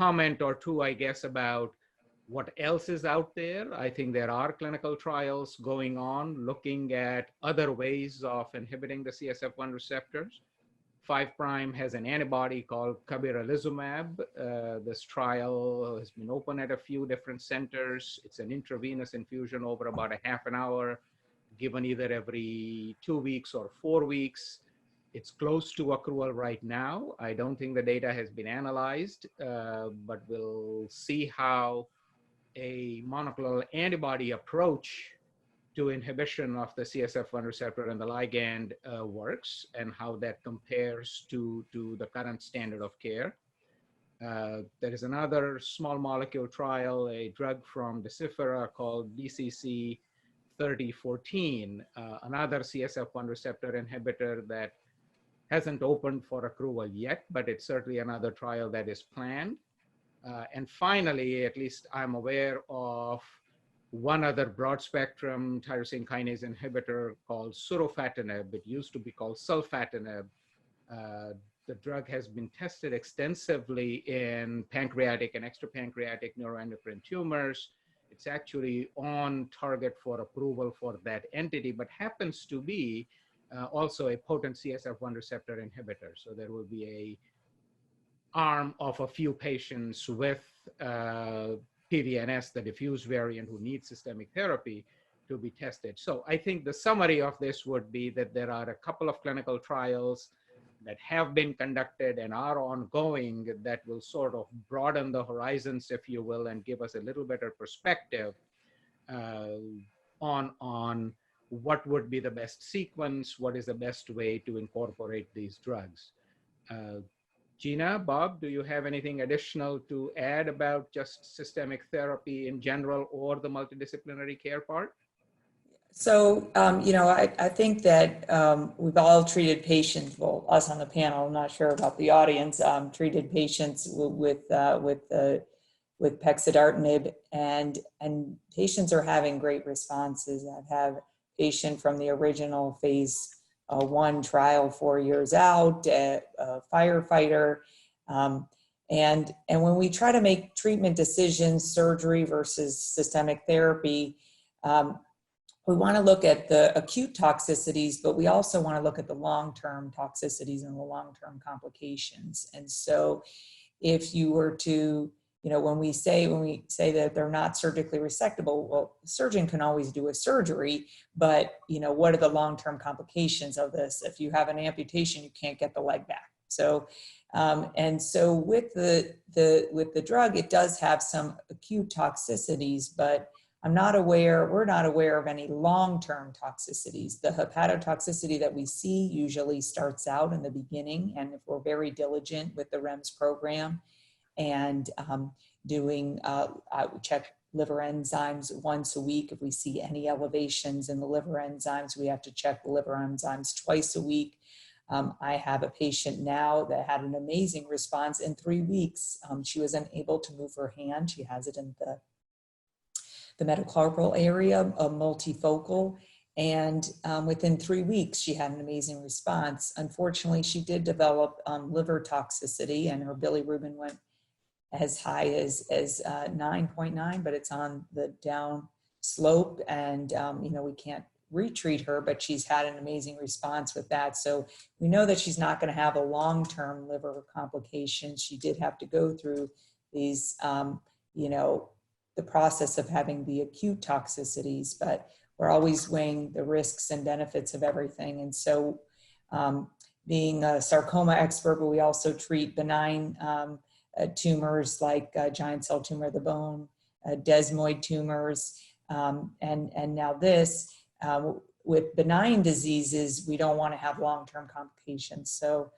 comment or two, I guess, about what else is out there. I think there are clinical trials going on looking at other ways of inhibiting the CSF1 receptors. 5' has an antibody called cabiralizumab. This trial has been open at a few different centers. It's an intravenous infusion over about a half an hour, given either every 2 weeks or 4 weeks. It's close to accrual right now. I don't think the data has been analyzed, but we'll see how a monoclonal antibody approach to inhibition of the CSF1 receptor and the ligand works, and how that compares to the current standard of care. There is another small molecule trial, a drug from Decifera called DCC 3014, another CSF1 receptor inhibitor that hasn't opened for accrual yet, but it's certainly another trial that is planned. And finally, at least I'm aware of one other broad spectrum tyrosine kinase inhibitor called surofatinib. It used to be called sulfatinib. The drug has been tested extensively in pancreatic and extrapancreatic neuroendocrine tumors. It's actually on target for approval for that entity, but happens to be also a potent CSF1 receptor inhibitor. So there will be a arm of a few patients with PVNS, the diffuse variant, who need systemic therapy to be tested. So I think the summary of this would be that there are a couple of clinical trials that have been conducted and are ongoing that will sort of broaden the horizons, if you will, and give us a little better perspective on what would be the best sequence, what is the best way to incorporate these drugs. Gina, Bob, do you have anything additional to add about just systemic therapy in general or the multidisciplinary care part? So, I think that we've all treated patients, well, us on the panel, I'm not sure about the audience, treated patients with pexidartinib, and patients are having great responses. I've had a patient from the original phase 1 trial 4 years out, a firefighter. And when we try to make treatment decisions, surgery versus systemic therapy, we want to look at the acute toxicities, but we also want to look at the long-term toxicities and the long-term complications. And so if you were to, when we say that they're not surgically resectable, well, the surgeon can always do a surgery, but what are the long-term complications of this? If you have an amputation, you can't get the leg back. So, and so with the drug, it does have some acute toxicities, but we're not aware of any long-term toxicities. The hepatotoxicity that we see usually starts out in the beginning, and if we're very diligent with the REMS program and I would check liver enzymes once a week. If we see any elevations in the liver enzymes, we have to check the liver enzymes twice a week. I have a patient now that had an amazing response in 3 weeks. She was unable to move her hand. She has it in the metacarpal area, multifocal, and within 3 weeks she had an amazing response. Unfortunately, she did develop liver toxicity, and her bilirubin went as high as 9.9, but it's on the down slope, and we can't retreat her, but she's had an amazing response with that. So we know that she's not going to have a long-term liver complication. She did have to go through these the process of having the acute toxicities, but we're always weighing the risks and benefits of everything. And so being a sarcoma expert, but we also treat benign tumors like giant cell tumor of the bone, desmoid tumors, and now this, with benign diseases, we don't want to have long-term complications. So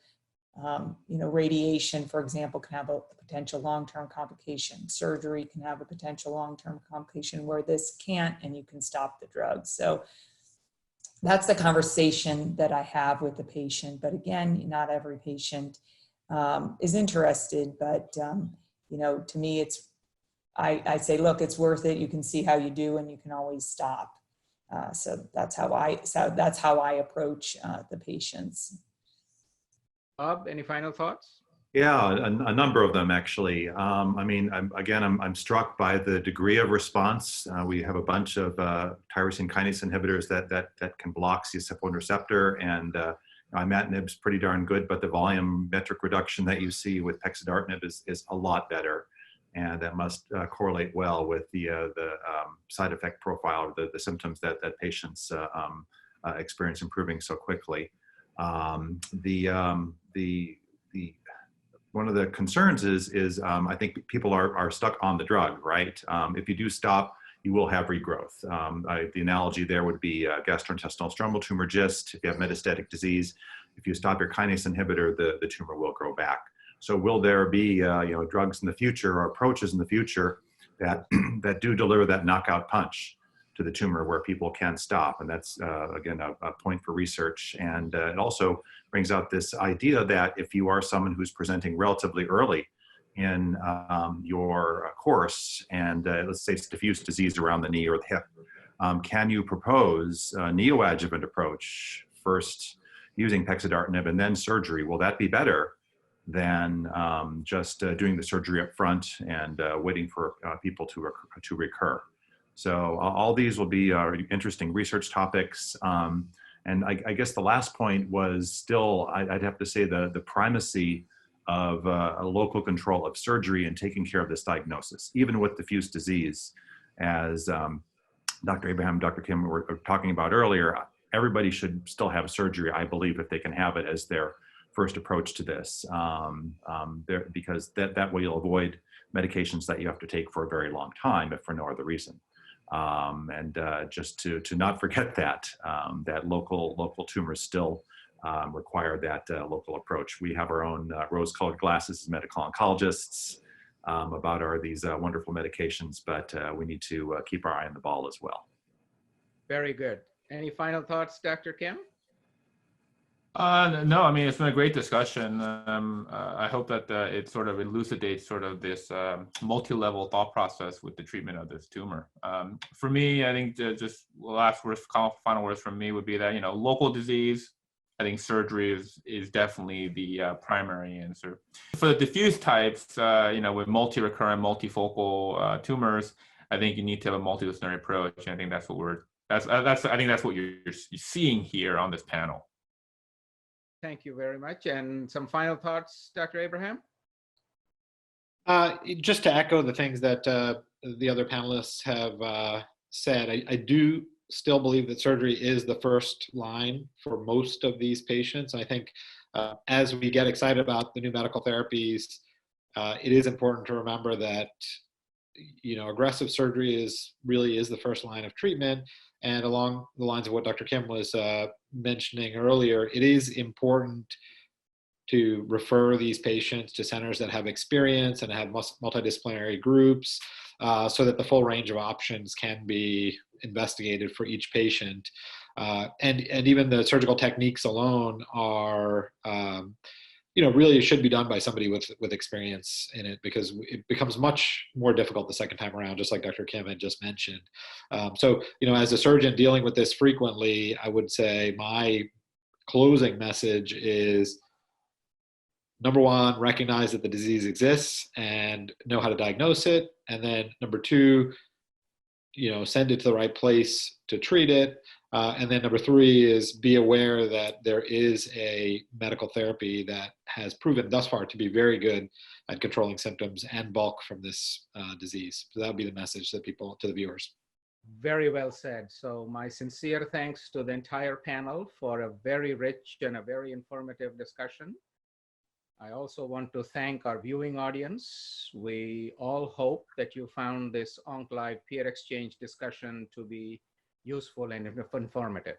radiation, for example, can have a potential long-term complication. Surgery can have a potential long-term complication where this can't, and you can stop the drug. So that's the conversation that I have with the patient. But again, not every patient is interested. But to me, I say, look, it's worth it. You can see how you do, and you can always stop. So that's how I approach the patients. Bob, any final thoughts? Yeah, a number of them actually. I mean, I'm struck by the degree of response. We have a bunch of tyrosine kinase inhibitors that can block CSF1 receptor, and imatinib's pretty darn good, but the volumetric reduction that you see with pexidartinib is a lot better, and that must correlate well with the side effect profile, or the symptoms that patients experience improving so quickly. The one of the concerns is I think people are stuck on the drug, right? If you do stop, you will have regrowth. The analogy there would be gastrointestinal stromal tumor GIST. If you have metastatic disease, if you stop your kinase inhibitor, the tumor will grow back. So will there be drugs in the future or approaches in the future that that do deliver that knockout punch to the tumor where people can stop? And that's again a point for research. And it also brings out this idea that if you are someone who's presenting relatively early in your course, and let's say it's diffuse disease around the knee or the hip, can you propose a neoadjuvant approach, first using pexidartinib and then surgery? Will that be better than just doing the surgery up front and waiting for people to recur? So all these will be interesting research topics. And I guess the last point was still, I'd have to say the primacy of a local control of surgery and taking care of this diagnosis, even with diffuse disease. As Dr. Abraham, Dr. Kim were talking about earlier, everybody should still have surgery, I believe, if they can have it as their first approach to this, because that way you'll avoid medications that you have to take for a very long time, if for no other reason. And just to not forget that local tumors still require that local approach. We have our own rose-colored glasses as medical oncologists about these wonderful medications, but we need to keep our eye on the ball as well. Very good. Any final thoughts, Dr. Kim? No, I mean, it's been a great discussion. I hope that it sort of elucidates sort of this multi-level thought process with the treatment of this tumor. For me, I think just final words from me would be that, local disease, I think surgery is definitely the primary answer. For the diffuse types, with multi-recurrent, multifocal tumors, I think you need to have a multidisciplinary approach. And I think that's what you're seeing here on this panel. Thank you very much. And some final thoughts, Dr. Abraham? Just to echo the things that the other panelists have said, I do still believe that surgery is the first line for most of these patients. I think as we get excited about the new medical therapies, it is important to remember that aggressive surgery really is the first line of treatment. And along the lines of what Dr. Kim was mentioning earlier, it is important to refer these patients to centers that have experience and have multidisciplinary groups so that the full range of options can be investigated for each patient. And even the surgical techniques alone are really should be done by somebody with experience in it, because it becomes much more difficult the second time around, just like Dr. Kim had just mentioned. So, as a surgeon dealing with this frequently, I would say my closing message is, number one, recognize that the disease exists and know how to diagnose it. And then number two, send it to the right place to treat it. And then number three is be aware that there is a medical therapy that has proven thus far to be very good at controlling symptoms and bulk from this disease. So that would be the message to the viewers. Very well said. So my sincere thanks to the entire panel for a very rich and a very informative discussion. I also want to thank our viewing audience. We all hope that you found this OncLive peer exchange discussion to be useful and informative.